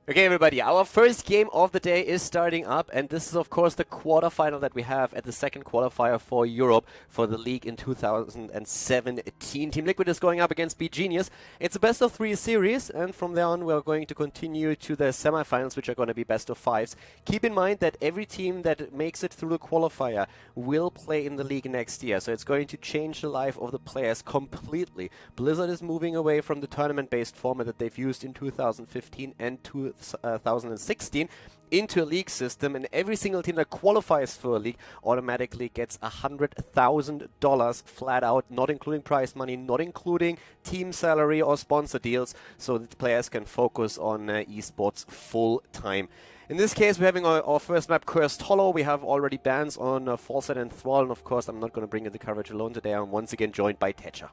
Okay, everybody, our first game of the day is starting up, and this is, of course, the quarterfinal that we have at the second qualifier for Europe for the league in 2017. TeamLiquid is going up against BeGenius. It's a best-of-3 series, and from there on, we're going to continue to the semifinals, which are going to be best-of-5s. Keep in mind that every team that makes it through the qualifier will play in the league next year, so it's going to change the life of the players completely. Blizzard is moving away from the tournament-based format that they've used in 2015 and 2016 into a league system, and every single team that qualifies for a league automatically gets $100,000 flat out, not including prize money, not including team salary or sponsor deals, so that players can focus on esports full time. In this case, we're having our first map, Cursed Hollow. We have already bans on Falset and Thrall, and of course, I'm not going to bring in the coverage alone today. I'm once again joined by Tetcher.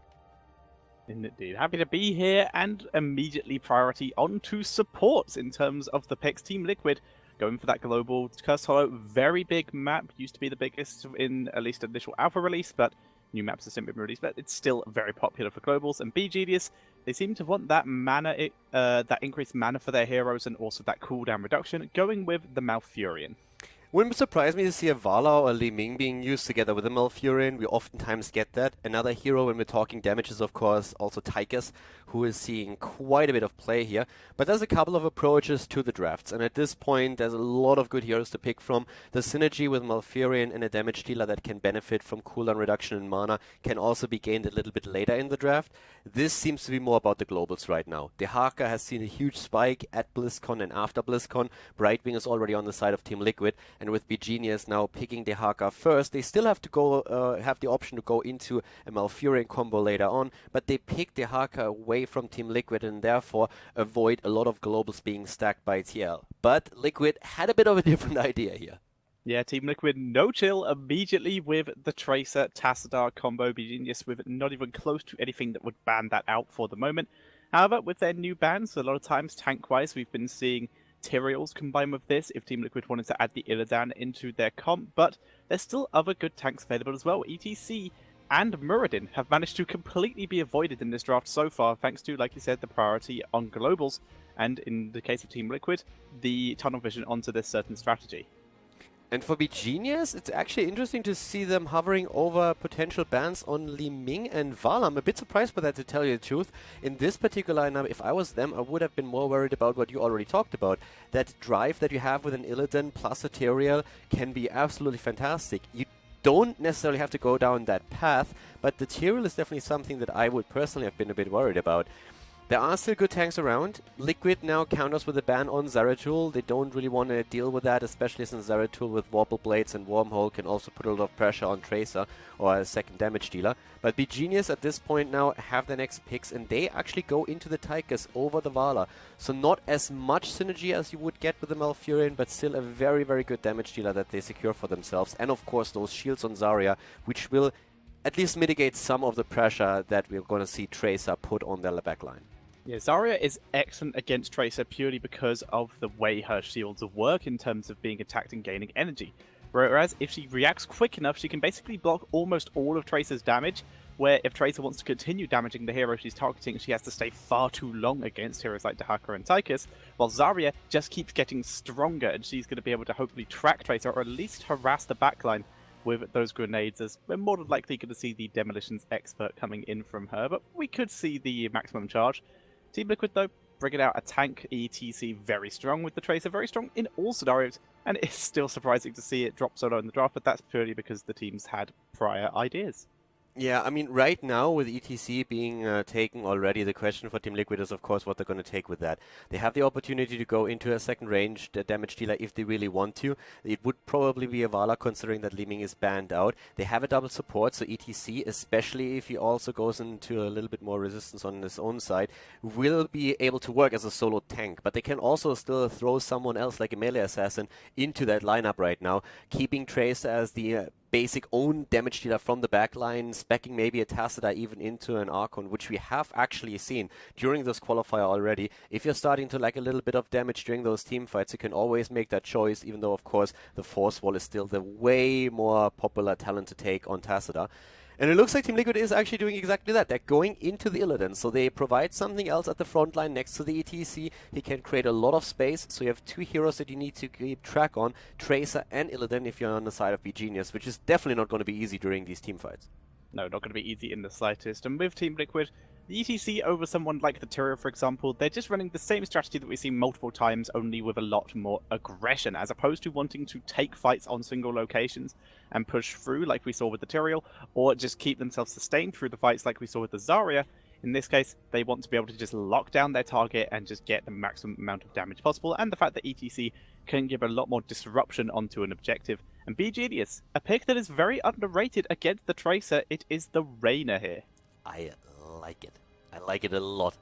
Indeed. Happy to be here, and immediately priority on to supports in terms of the picks. TeamLiquid going for that global Cursed Hollow. Very big map. Used to be the biggest in at least initial alpha release, but new maps have simply been released. But it's still very popular for globals. And BeGenius, they seem to want that mana, that increased mana for their heroes, and also that cooldown reduction, going with the Malfurion. Wouldn't surprise me to see a Vala or Li Ming being used together with a Malfurion. We oftentimes get that. Another hero when we're talking damage is, of course, also Tychus, who is seeing quite a bit of play here. But there's a couple of approaches to the drafts, and at this point, there's a lot of good heroes to pick from. The synergy with Malfurion and a damage dealer that can benefit from cooldown reduction in mana can also be gained a little bit later in the draft. This seems to be more about the globals right now. Dehaka has seen a huge spike at BlizzCon and after BlizzCon. Brightwing is already on the side of TeamLiquid. And with BeGenius now picking Dehaka first, they still have to go have the option to go into a Malfurion combo later on, but they pick Dehaka away from TeamLiquid and therefore avoid a lot of globals being stacked by TL. But Liquid had a bit of a different idea here. Yeah, TeamLiquid no chill immediately with the Tracer Tassadar combo. BeGenius with not even close to anything that would ban that out for the moment. However, with their new bans, a lot of times tank-wise, we've been seeing Tyraels combined with this if TeamLiquid wanted to add the Illidan into their comp, but there's still other good tanks available as well. ETC and Muradin have managed to completely be avoided in this draft so far, thanks to, like you said, the priority on globals, and in the case of TeamLiquid, the tunnel vision onto this certain strategy. And for BeGenius, it's actually interesting to see them hovering over potential bans on Li Ming and Vala. I'm a bit surprised by that, to tell you the truth. In this particular lineup, if I was them, I would have been more worried about what you already talked about. That drive that you have with an Illidan plus a Tyrael can be absolutely fantastic. You don't necessarily have to go down that path, but the Tyrael is definitely something that I would personally have been a bit worried about. There are still good tanks around. Liquid now counters with a ban on Zeratul. They don't really want to deal with that, especially since Zeratul with Warble Blades and Wormhole can also put a lot of pressure on Tracer or a second damage dealer. But BeGenius at this point now have their next picks, and they actually go into the Tychus over the Vala. So not as much synergy as you would get with the Malfurion, but still a very, very good damage dealer that they secure for themselves. And of course those shields on Zarya, which will at least mitigate some of the pressure that we're going to see Tracer put on their backline. Yeah, Zarya is excellent against Tracer purely because of the way her shields work in terms of being attacked and gaining energy. Whereas if she reacts quick enough, she can basically block almost all of Tracer's damage, where if Tracer wants to continue damaging the hero she's targeting, she has to stay far too long against heroes like Dehaka and Tychus, while Zarya just keeps getting stronger, and she's going to be able to hopefully track Tracer, or at least harass the backline with those grenades, as we're more than likely going to see the Demolitions Expert coming in from her, but we could see the maximum charge. TeamLiquid, though, bringing out a tank ETC very strong with the Tracer, very strong in all scenarios, and it's still surprising to see it drop so low in the draft, but that's purely because the teams had prior ideas. Yeah, I mean, right now with ETC being taken already, the question for TeamLiquid is, of course, what they're going to take with that. They have the opportunity to go into a second range damage dealer if they really want to. It would probably be a Vala, considering that Li Ming is banned out. They have a double support, so ETC, especially if he also goes into a little bit more resistance on his own side, will be able to work as a solo tank. But they can also still throw someone else, like a melee assassin, into that lineup right now, keeping Trace as the basic own damage dealer from the backline, specking maybe a Tassadar even into an Archon, which we have actually seen during this qualifier already. If you're starting to lack a little bit of damage during those team fights, you can always make that choice, even though, of course, the Force Wall is still the way more popular talent to take on Tassadar. And it looks like TeamLiquid is actually doing exactly that. They're going into the Illidan, so they provide something else at the front line next to the ETC. He can create a lot of space, so you have two heroes that you need to keep track on, Tracer and Illidan if you're on the side of BeGenius, which is definitely not going to be easy during these team fights. No, not going to be easy in the slightest. And with TeamLiquid, the ETC over someone like the Tyrael, for example, they're just running the same strategy that we've seen multiple times, only with a lot more aggression, as opposed to wanting to take fights on single locations and push through like we saw with the Tyrael, or just keep themselves sustained through the fights like we saw with the Zarya. In this case, they want to be able to just lock down their target and just get the maximum amount of damage possible, and the fact that ETC can give a lot more disruption onto an objective. And BeGenius, a pick that is very underrated against the Tracer, it is the Reyna here. I like it. I like it a lot.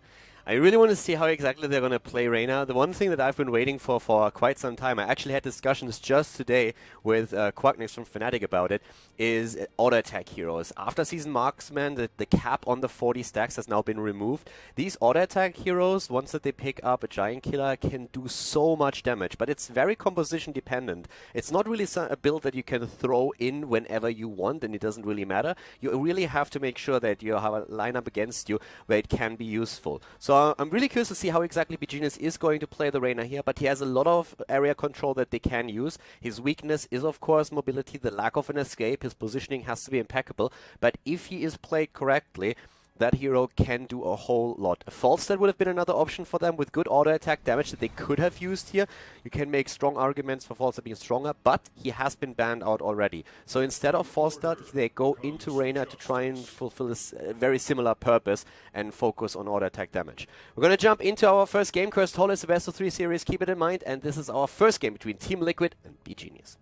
I really want to see how exactly they're going to play Reyna. The one thing that I've been waiting for quite some time, I actually had discussions just today with Quacknix from Fnatic about it, is auto attack heroes. After Season Marksman, the cap on the 40 stacks has now been removed. These auto attack heroes, once that they pick up a giant killer, can do so much damage, but it's very composition dependent. It's not really a build that you can throw in whenever you want, and it doesn't really matter. You really have to make sure that you have a lineup against you where it can be useful. So I'm really curious to see how exactly BeGenius is going to play the Reyna here, but he has a lot of area control that they can use. His weakness is, of course, mobility, the lack of an escape. His positioning has to be impeccable, but if he is played correctly, that hero can do a whole lot. A Falstad would have been another option for them with good auto attack damage that they could have used here. You can make strong arguments for Falstad being stronger, but he has been banned out already. So instead of Falstad, they go into Reyna to try and fulfill this very similar purpose and focus on auto attack damage. We're going to jump into our first game. Khaldor is a best of 3 series, keep it in mind, and this is our first game between TeamLiquid and BeGenius.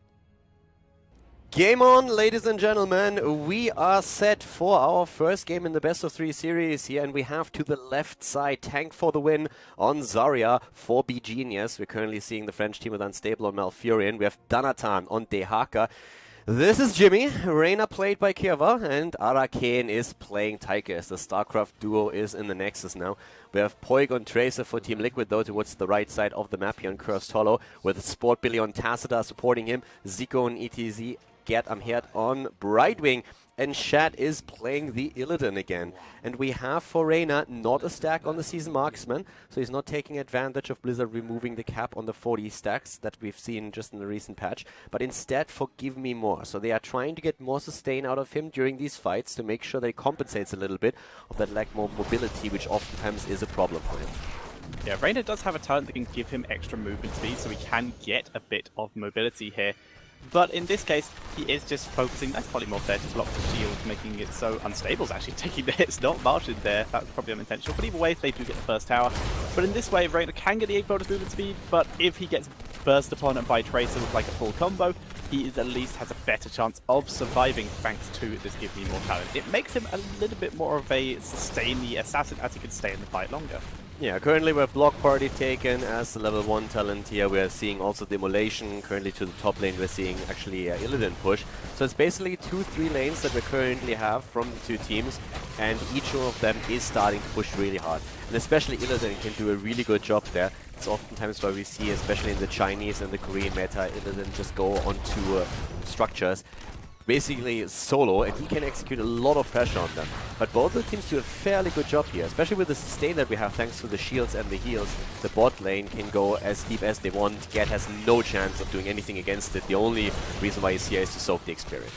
Game on, ladies and gentlemen. We are set for our first game in the best of 3 series here, and we have to the left side Tank for the win on Zarya for BeGenius. We're currently seeing the French team with Unstable on Malfurion. We have Danatan on Dehaka. This is Jimmy, Reyna played by Kirva, and Arcane is playing Tychus. The StarCraft duo is in the Nexus now. We have Poig on Tracer for TeamLiquid, though, towards the right side of the map here on Cursed Hollow, with Sport Billy on Tacita supporting him, Zico on ETZ, Get Amherd on Brightwing, and Shad is playing the Illidan again. And we have for Reyna not a stack on the Season Marksman, so he's not taking advantage of Blizzard removing the cap on the 40 stacks that we've seen just in the recent patch, but instead for Give Me More. So they are trying to get more sustain out of him during these fights to make sure that he compensates a little bit of that lack more mobility, which oftentimes is a problem for him. Yeah, Reyna does have a talent that can give him extra movement speed, so he can get a bit of mobility here. But in this case, he is just focusing. Nice polymorph there to block the shield, making it so Unstable's actually taking the hits, not Martian there. That was probably unintentional. But either way, they do get the first tower. But in this way, Reyna can get the 8 bonus movement speed, but if he gets burst upon by Tracer with like a full combo, he is at least has a better chance of surviving thanks to this Give Me More talent. It makes him a little bit more of a sustain the assassin as he can stay in the fight longer. Yeah, currently we have Block Party taken as the level 1 talent here. We are seeing also Demolition. Currently to the top lane we're seeing actually Illidan push. So it's basically 2-3 lanes that we currently have from the two teams, and each one of them is starting to push really hard. And especially Illidan can do a really good job there. It's oftentimes why we see, especially in the Chinese and the Korean meta, Illidan just go onto structures basically solo, and he can execute a lot of pressure on them. But both the teams do a fairly good job here, especially with the sustain that we have thanks to the shields and the heals. The bot lane can go as deep as they want. Get has no chance of doing anything against it. The only reason why he's here is to soak the experience.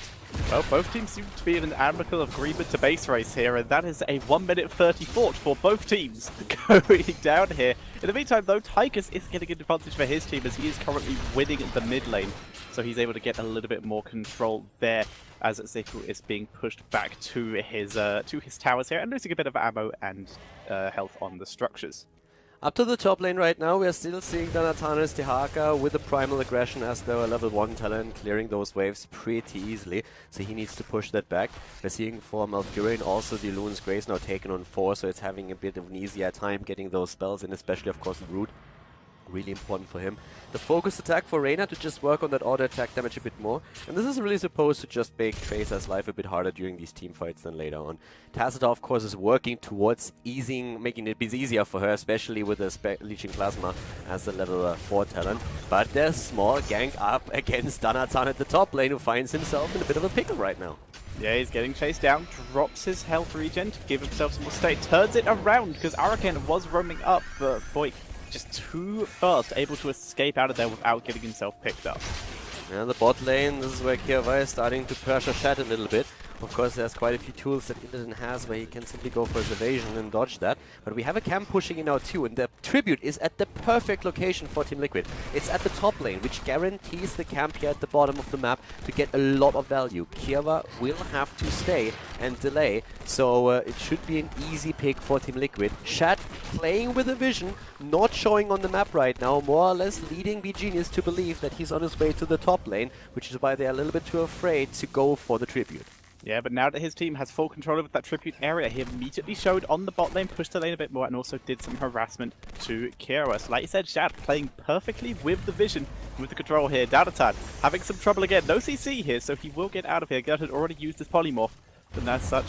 Well, both teams seem to be in an amicable agreement to base race here, and that is a 1-minute 30 fort for both teams going down here. In the meantime, though, Tychus is getting an advantage for his team as he is currently winning the mid lane, so he's able to get a little bit more control there as Zico is being pushed back to his towers here and losing a bit of ammo and health on the structures. Up to the top lane right now, we are still seeing Danatanis Dehaka with the primal aggression as their level 1 talent, clearing those waves pretty easily, so he needs to push that back. We're seeing for Malfurion also the Lune's Grace now taken on 4, so it's having a bit of an easier time getting those spells in, especially of course Root. Really important for him. The focus attack for Reyna to just work on that auto attack damage a bit more, and this is really supposed to just make Tracer's life a bit harder during these team fights than later on. Tacita of course is working towards making it a bit easier for her, especially with the Leeching Plasma as the level 4 talent, but there's small gank up against Danatan at the top lane, who finds himself in a bit of a pickle right now. Yeah, he's getting chased down, drops his health regen to give himself some more state, turns it around because Araken was roaming up, but boy, just too fast, able to escape out of there without getting himself picked up. Yeah, the bot lane, this is where Kirva is starting to pressure Shat a little bit. Of course, there's quite a few tools that Illidan has where he can simply go for his evasion and dodge that. But we have a camp pushing in now too, and the Tribute is at the perfect location for TeamLiquid. It's at the top lane, which guarantees the camp here at the bottom of the map to get a lot of value. Kirva will have to stay and delay, so it should be an easy pick for TeamLiquid. Shat playing with a vision, not showing on the map right now, more or less leading BeGenius to believe that he's on his way to the top lane, which is why they're a little bit too afraid to go for the Tribute. Yeah, but now that his team has full control over that Tribute area, he immediately showed on the bot lane, pushed the lane a bit more, and also did some harassment to Kira. So like you said, Shad playing perfectly with the vision, with the control here. Datatan having some trouble again. No CC here, so he will get out of here. Gert had already used his polymorph, but as such,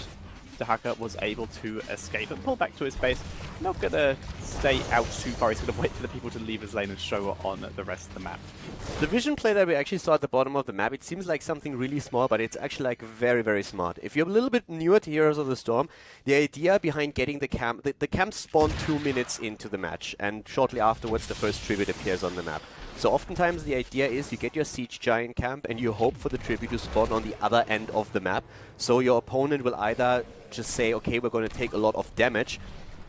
Dahaka was able to escape and pull back to his base. Not going to stay out too far. He's going to wait for the people to leave his lane and show on the rest of the map. The vision play that we actually saw at the bottom of the map, it seems like something really small, but it's actually like very, very smart. If you're a little bit newer to Heroes of the Storm, the idea behind getting the camp spawned 2 minutes into the match, and shortly afterwards the first Tribute appears on the map. So oftentimes the idea is you get your Siege Giant camp and you hope for the Tribute to spawn on the other end of the map. So your opponent will either just say, okay, we're going to take a lot of damage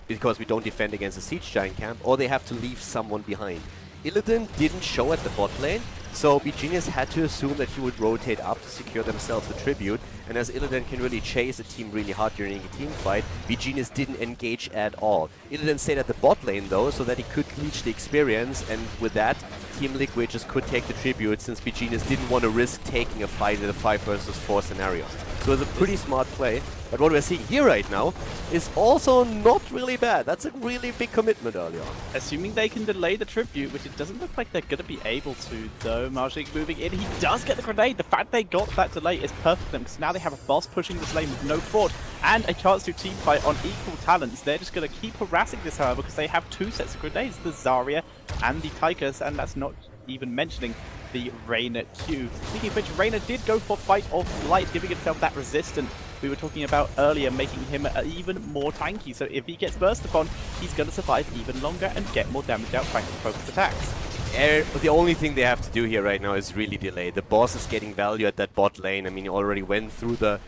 because we don't defend against a Siege Giant camp, or they have to leave someone behind. Illidan didn't show at the bot lane, so BeGenius had to assume that he would rotate up to secure themselves the Tribute, and as Illidan can really chase a team really hard during a team fight, BeGenius didn't engage at all. Illidan stayed at the bot lane though, so that he could leech the experience, and with that, TeamLiquid just could take the Tribute since BeGenius didn't want to risk taking a fight in a 5 versus 4 scenario. So it's a pretty smart play, but what we're seeing here right now is also not really bad. That's a really big commitment early on. Assuming they can delay the Tribute, which it doesn't look like they're going to be able to, though. Marshik moving in, he does get the grenade. The fact they got that delay is perfect for them, because now they have a boss pushing this lane with no fort, and a chance to team fight on equal talents. They're just going to keep harassing this, however, because they have 2 sets of grenades, the Zarya and the Tychus, and that's not even mentioning the Reyna Q. Speaking of which, Reyna did go for Fight or Flight, giving himself that resistance we were talking about earlier, making him even more tanky. So if he gets burst upon, he's going to survive even longer and get more damage out by focused attacks. The only thing they have to do here right now is really delay. The boss is getting value at that bot lane. I mean, he already went through the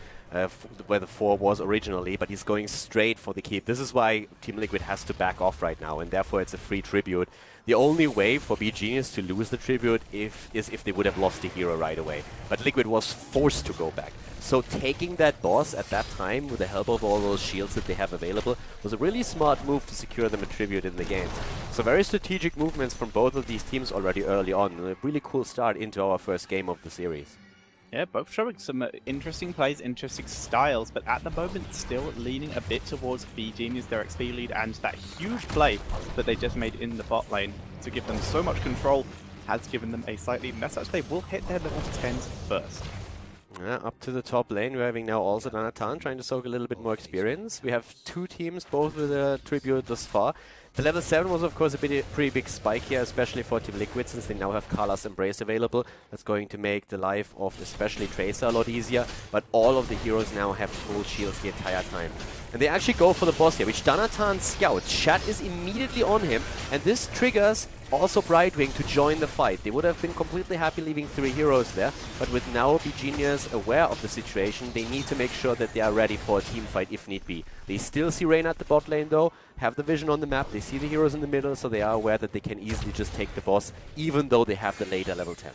where the 4 was originally, but he's going straight for the keep. This is why TeamLiquid has to back off right now, and therefore it's a free Tribute. The only way for BeGenius to lose the Tribute is if they would have lost the hero right away. But Liquid was forced to go back. So taking that boss at that time with the help of all those shields that they have available was a really smart move to secure them a Tribute in the game. So very strategic movements from both of these teams already early on. A really cool start into our first game of the series. Yeah, both showing some interesting plays, interesting styles, but at the moment still leaning a bit towards BeGenius, their XP lead, and that huge play that they just made in the bot lane to give them so much control has given them a slight lead, and as such they will hit their level 10s first. Yeah, up to the top lane, we're having now also Danatan trying to soak a little bit more experience. We have 2 teams, both with a Tribute thus far. The level 7 was of course a pretty big spike here, especially for TeamLiquid, since they now have Kala's Embrace available. That's going to make the life of especially Tracer a lot easier, but all of the heroes now have full shields the entire time. And they actually go for the boss here, which Danatan scouts. Shat is immediately on him, and this triggers also Brightwing to join the fight. They would have been completely happy leaving 3 heroes there, but with now BeGenius aware of the situation, they need to make sure that they are ready for a team fight if need be. They still see Reyna at the bot lane though, have the vision on the map, they see the heroes in the middle, so they are aware that they can easily just take the boss, even though they have the later level 10.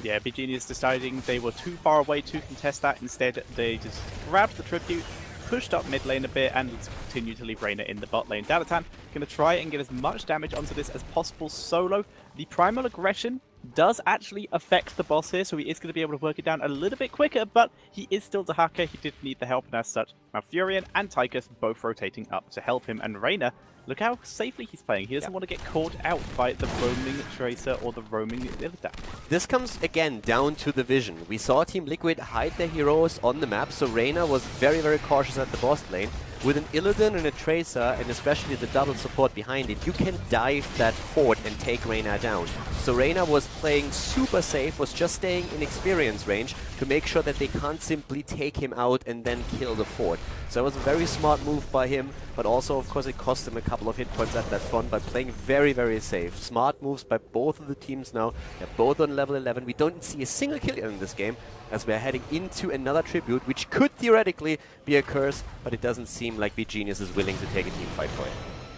Yeah, BeGenius deciding they were too far away to contest that. Instead, they just grabbed the Tribute, pushed up mid lane a bit, and continue to leave Reyna in the bot lane. Datatan going to try and get as much damage onto this as possible solo. The Primal Aggression does actually affect the boss here, so he is going to be able to work it down a little bit quicker, but he is still Dahaka. He did need the help, and as such, Malfurion and Tychus both rotating up to help him, and Reyna, look how safely he's playing. He doesn't want to get caught out by the roaming Tracer or the roaming Illidan. This comes again down to the vision. We saw TeamLiquid hide their heroes on the map, so Reyna was very, very cautious at the boss lane. With an Illidan and a Tracer, and especially the double support behind it, you can dive that fort and take Reyna down. So Reyna was playing super safe, was just staying in experience range to make sure that they can't simply take him out and then kill the fort. So it was a very smart move by him, but also of course it cost him a couple of hit points at that front by playing very, very safe. Smart moves by both of the teams now. They're both on level 11. We don't see a single kill in this game as we're heading into another tribute, which could theoretically be a curse, but it doesn't seem like BeGenius is willing to take a team fight for it.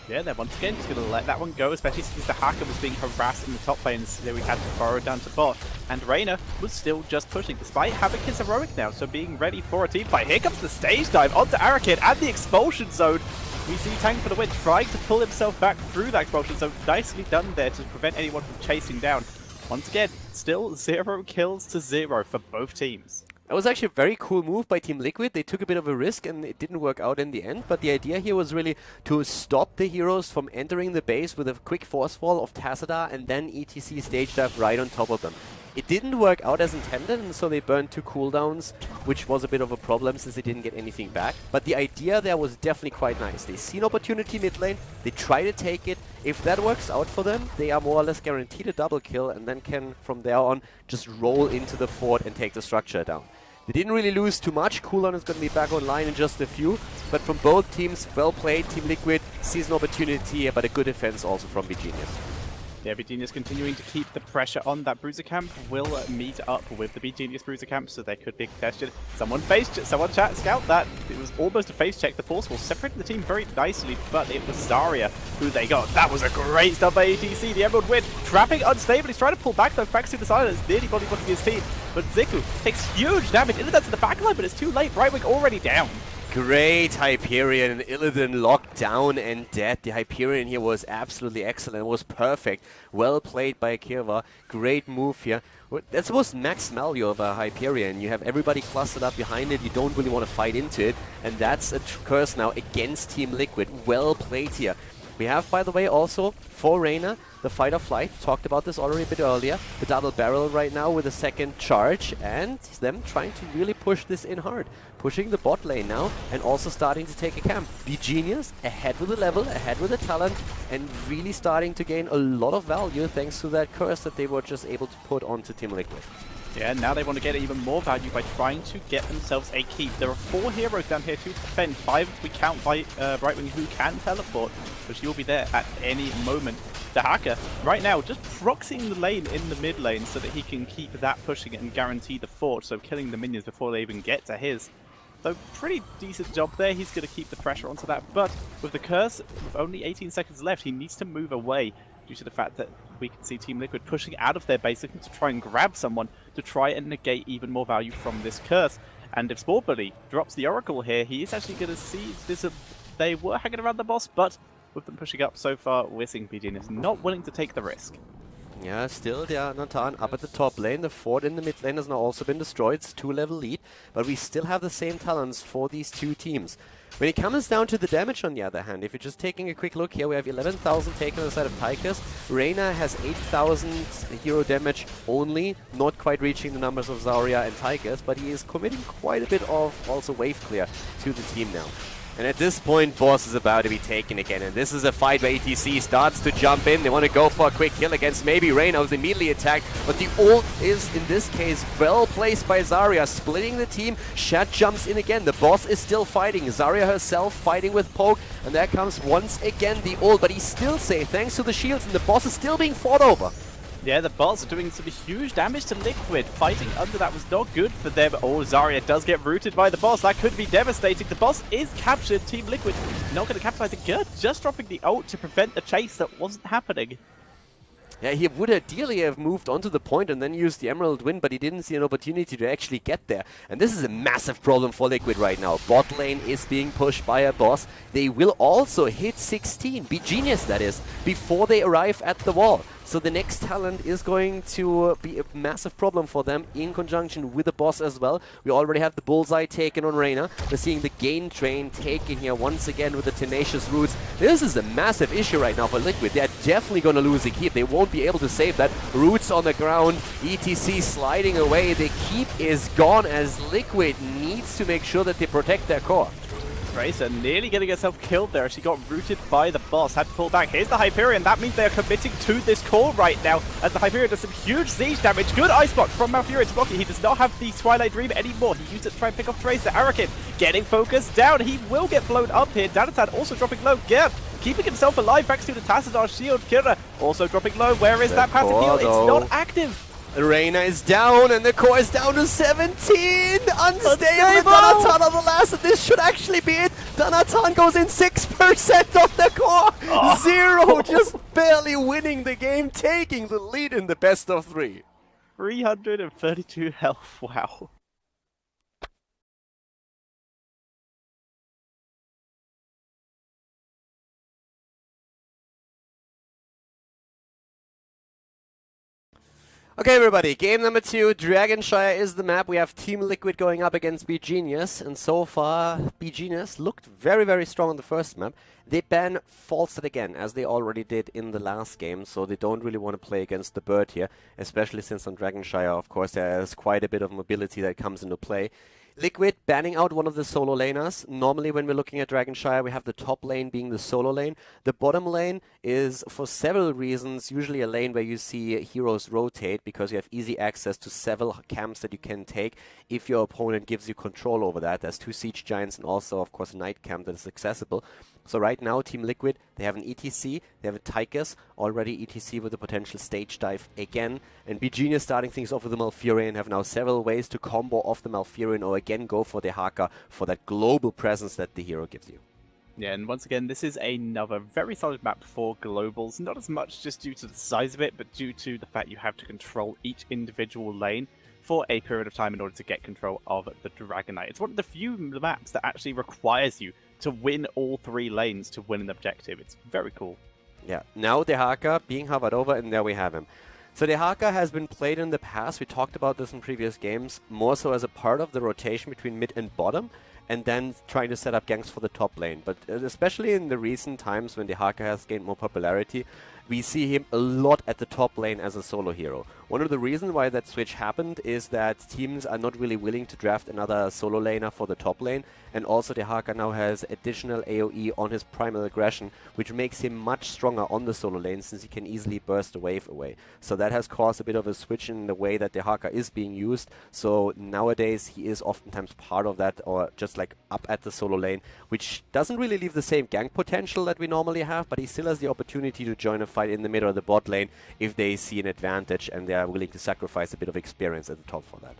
Yeah, they're once again just going to let that one go, especially since the hacker was being harassed in the top lane. So we had to borrow down to bot. And Reyna was still just pushing, despite having his heroic now, so being ready for a team fight. Here comes the stage dive onto Arakid and the expulsion zone. We see Tank for the win trying to pull himself back through that expulsion zone. Nicely done there to prevent anyone from chasing down. Once again, still 0 kills to 0 for both teams. That was actually a very cool move by TeamLiquid. They took a bit of a risk and it didn't work out in the end, but the idea here was really to stop the heroes from entering the base with a quick force wall of Tassadar and then ETC stage dive right on top of them. It didn't work out as intended, and so they burned 2 cooldowns, which was a bit of a problem since they didn't get anything back. But the idea there was definitely quite nice. They see an opportunity mid lane, they try to take it. If that works out for them, they are more or less guaranteed a double kill and then can, from there on, just roll into the fort and take the structure down. They didn't really lose too much. Cooldown is going to be back online in just a few. But from both teams, well played. TeamLiquid sees an opportunity here, but a good defense also from BeGenius. Yeah, BeGenius continuing to keep the pressure on. That Bruiser camp will meet up with the BeGenius Bruiser camp, so they could be contested. Someone chat scout that. It was almost a face check. The force will separate the team very nicely, but it was Zarya who they got. That was a great stun by ETC. The Emerald Wind trapping unstable. He's trying to pull back though. Frags through the silence, nearly body blocking his team. But Ziku takes huge damage. Illidan's in the backline, but it's too late. Brightwing already down. Great Hyperion, Illidan locked down and dead. The Hyperion here was absolutely excellent, was perfect. Well played by Kirva, great move here. That's the most max value of a Hyperion. You have everybody clustered up behind it, you don't really want to fight into it, and that's a curse now against TeamLiquid. Well played here. We have, by the way, also for Reyna, the fight or flight. Talked about this already a bit earlier. The double barrel right now with a second charge, and them trying to really push this in hard. Pushing the bot lane now, and also starting to take a camp. BeGenius ahead with the level, ahead with the talent, and really starting to gain a lot of value thanks to that curse that they were just able to put onto TeamLiquid. Yeah, now they want to get even more value by trying to get themselves a keep. There are 4 heroes down here to defend. 5 if we count by Brightwing, who can teleport, but she'll be there at any moment. The hacker, right now, just proxying the lane in the mid lane so that he can keep that pushing it and guarantee the fort, so killing the minions before they even get to his. So pretty decent job there. He's going to keep the pressure onto that, but with the curse, with only 18 seconds left, he needs to move away due to the fact that we can see TeamLiquid pushing out of their base, looking to try and grab someone to try and negate even more value from this curse. And if Spore Buddy drops the Oracle here, he is actually going to see this. They were hanging around the boss, but with them pushing up so far, we're seeing BeGenius not willing to take the risk. Yeah, still they are Natan up at the top lane. The fort in the mid lane has now also been destroyed. It's 2-level lead, but we still have the same talents for these two teams. When it comes down to the damage, on the other hand, if you're just taking a quick look here, we have 11,000 taken on the side of Tychus. Reyna has 8,000 hero damage only, not quite reaching the numbers of Zarya and Tychus, but he is committing quite a bit of also wave clear to the team now. And at this point, boss is about to be taken again. And this is a fight where ETC starts to jump in. They want to go for a quick kill against maybe Reyna, who's immediately attacked. But the ult is, in this case, well placed by Zarya, splitting the team. Shat jumps in again. The boss is still fighting. Zarya herself fighting with Poke. And there comes once again the ult. But he's still safe thanks to the shields. And the boss is still being fought over. Yeah, the bots are doing some huge damage to Liquid. Fighting under that was not good for them. Oh, Zarya does get rooted by the boss. That could be devastating. The boss is captured. TeamLiquid not going to capitalize again. Just dropping the ult to prevent the chase that wasn't happening. Yeah, he would ideally have moved onto the point and then used the Emerald Wind, but he didn't see an opportunity to actually get there. And this is a massive problem for Liquid right now. Bot lane is being pushed by a boss. They will also hit 16, BeGenius that is, before they arrive at the wall. So the next talent is going to be a massive problem for them in conjunction with the boss as well. We already have the bullseye taken on Reyna. We're seeing the gain train taken here once again with the tenacious roots. This is a massive issue right now for Liquid. They're definitely going to lose the keep. They won't be able to save that. Roots on the ground, ETC sliding away. The keep is gone as Liquid needs to make sure that they protect their core. Tracer nearly getting herself killed there. She got rooted by the boss. Had to pull back. Here's the Hyperion. That means they're committing to this core right now as the Hyperion does some huge siege damage. Good ice block from Malfurion to block it. He does not have the Twilight Dream anymore. He used it to try and pick off Tracer. Arakin getting focused down. He will get blown up here. Danatan also dropping low. Gert keeping himself alive thanks to the Tassadar shield. Kira also dropping low. Where is that passive heal? It's not active. Reina is down, and the core is down to 17! Unstable! Danatan on the last, and this should actually be it! Danatan goes in 6% of the core! Oh. 0! Just barely winning the game, taking the lead in the best of 3. 332 health, wow. Okay, everybody, game number 2, Shire is the map. We have TeamLiquid going up against BeGenius, and so far, BeGenius looked very, very strong on the first map. They ban Falset again, as they already did in the last game, so they don't really want to play against the bird here, especially since on Shire, of course, there's quite a bit of mobility that comes into play. Liquid banning out one of the solo laners. Normally when we're looking at Shire, we have the top lane being the solo lane. The bottom lane is, for several reasons, usually a lane where you see heroes rotate because you have easy access to several camps that you can take if your opponent gives you control over that. There's 2 Siege Giants and also, of course, a Night Camp that is accessible. So right now, TeamLiquid, they have an ETC, they have a Tychus, already ETC with a potential stage dive again, and BeGenius starting things off with the Malfurion, have now several ways to combo off the Malfurion or again go for the Haka for that global presence that the hero gives you. Yeah, and once again, this is another very solid map for globals, not as much just due to the size of it, but due to the fact you have to control each individual lane for a period of time in order to get control of the Dragon Knight. It's one of the few maps that actually requires you to win all 3 lanes to win an objective. It's very cool. Yeah, now the Haka being hovered over, and there we have him. So the Haka has been played in the past, we talked about this in previous games, more so as a part of the rotation between mid and bottom, and then trying to set up ganks for the top lane. But especially in the recent times when the Haka has gained more popularity, we see him a lot at the top lane as a solo hero. One of the reasons why that switch happened is that teams are not really willing to draft another solo laner for the top lane, and also the Haka now has additional AoE on his primal aggression, which makes him much stronger on the solo lane since he can easily burst the wave away. So that has caused a bit of a switch in the way that the Haka is being used. So nowadays he is oftentimes part of that, or just like up at the solo lane, which doesn't really leave the same gank potential that we normally have, but he still has the opportunity to join a fight in the middle of the bot lane if they see an advantage and they are willing to sacrifice a bit of experience at the top for that.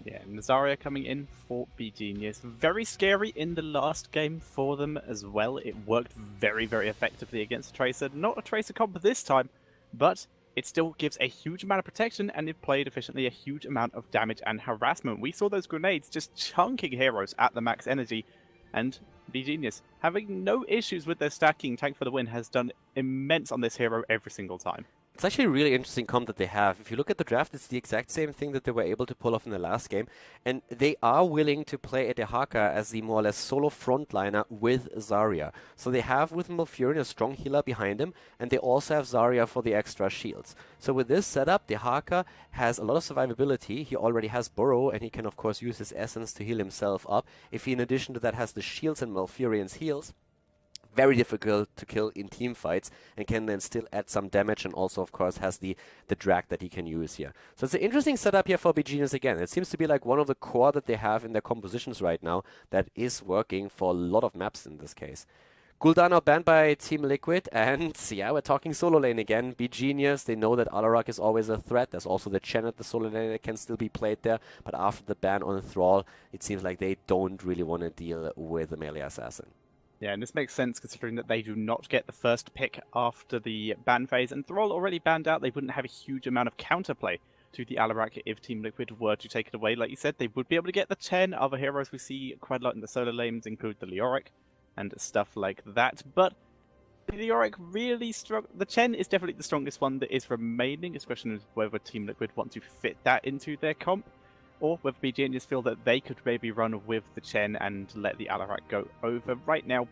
Yeah, and Zarya coming in for BeGenius. Very scary in the last game for them as well. It worked very, very effectively against Tracer. Not a Tracer comp this time, but it still gives a huge amount of protection, and it played efficiently a huge amount of damage and harassment. We saw those grenades just chunking heroes at the max energy, and BeGenius, having no issues with their stacking, Tank for the Win has done immense on this hero every single time. It's actually a really interesting comp that they have. If you look at the draft, it's the exact same thing that they were able to pull off in the last game. And they are willing to play at the Haka as the more or less solo frontliner with Zarya. So they have with Malfurion a strong healer behind him, and they also have Zarya for the extra shields. So with this setup, the Haka has a lot of survivability. He already has Burrow, and he can of course use his essence to heal himself up. If he in addition to that has the shields and Malfurion's heals, very difficult to kill in team fights, and can then still add some damage, and also of course has the drag that he can use here. So it's an interesting setup here for BeGenius again. It seems to be like one of the core that they have in their compositions right now that is working for a lot of maps in this case. Khaldor now banned by TeamLiquid, and yeah, we're talking solo lane again. BeGenius, they know that Alarak is always a threat. There's also the Chen at the solo lane that can still be played there, but after the ban on Thrall, it seems like they don't really want to deal with the melee assassin. Yeah, and this makes sense considering that they do not get the first pick after the ban phase, and Thrall already banned out. They wouldn't have a huge amount of counterplay to the Alarak if TeamLiquid were to take it away. Like you said, they would be able to get the 10 other heroes we see quite a lot in the solo lanes, include the Leoric and stuff like that. But the Leoric really strong. The Chen is definitely the strongest one that is remaining. It's a question of whether TeamLiquid want to fit that into their comp, or whether BeGenius feel that they could maybe run with the Chen and let the Alarak go over. Right now,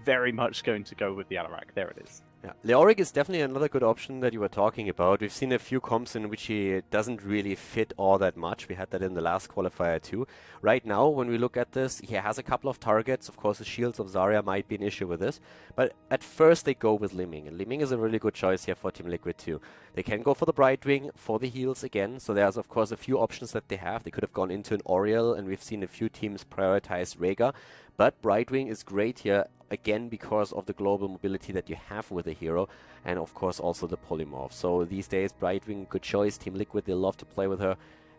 very much going to go with the Alarak. There it is. Yeah, Leoric is definitely another good option that you were talking about. We've seen a few comps in which he doesn't really fit all that much. We had that in the last qualifier too. Right now, when we look at this, he has a couple of targets. Of course, the shields of Zarya might be an issue with this. But at first, they go with Liming. And Liming is a really good choice here for TeamLiquid too. They can go for the Brightwing, for the heals again. So there's, of course, a few options that they have. They could have gone into an Oriel, and we've seen a few teams prioritize Rhaegar. But Brightwing is great here, again, because of the global mobility that you have with the hero, and of course also the polymorph. So these days, Brightwing, good choice. TeamLiquid, they love to play with her.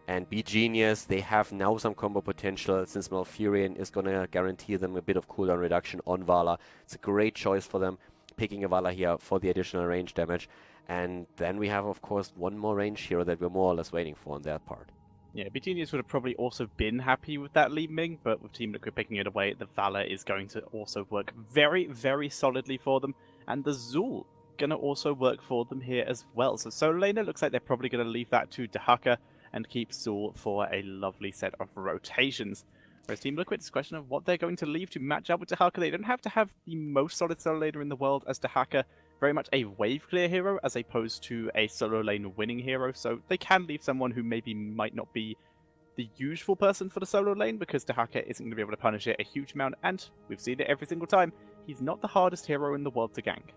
And BeGenius, they have now some combo potential, since Malfurion is going to guarantee them a bit of cooldown reduction on Vala. It's a great choice for them, picking a Vala here for the additional range damage. And then we have, of course, one more range hero that we're more or less waiting for on their part. Yeah, BeGenius would have probably also been happy with that Liming, but with TeamLiquid picking it away, the Vala is going to also work very, very solidly for them, and the Zul gonna also work for them here as well. So solo laner looks like they're probably gonna leave that to Dehaka and keep Zul for a lovely set of rotations. Whereas TeamLiquid, it's a question of what they're going to leave to match up with Dehaka. They don't have to have the most solid solo laner in the world, as Dehaka very much a wave clear hero as opposed to a solo lane winning hero, so they can leave someone who maybe might not be the useful person for the solo lane, because Dehaka isn't going to be able to punish it a huge amount, and we've seen it every single time. He's not the hardest hero in the world to gank.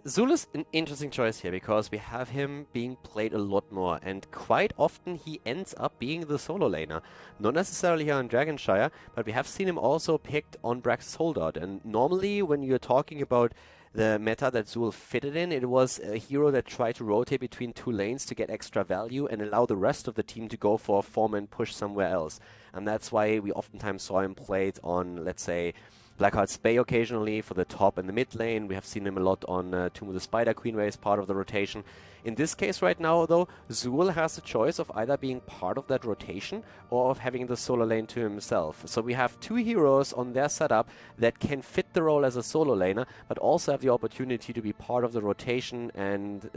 Zul is an interesting choice here, because we have him being played a lot more, and quite often he ends up being the solo laner. Not necessarily here on Shire, but we have seen him also picked on Brax's holdout, and normally when you're talking about the meta that Zul fitted in, it was a hero that tried to rotate between two lanes to get extra value and allow the rest of the team to go for a foreman push somewhere else. And that's why we oftentimes saw him played on, let's say, Blackheart's Bay occasionally for the top and the mid lane. We have seen him a lot on Tomb of the Spider Queen, where he's part of the rotation. In this case right now, though, Zul has the choice of either being part of that rotation or of having the solo lane to himself. So we have two heroes on their setup that can fit the role as a solo laner, but also have the opportunity to be part of the rotation, and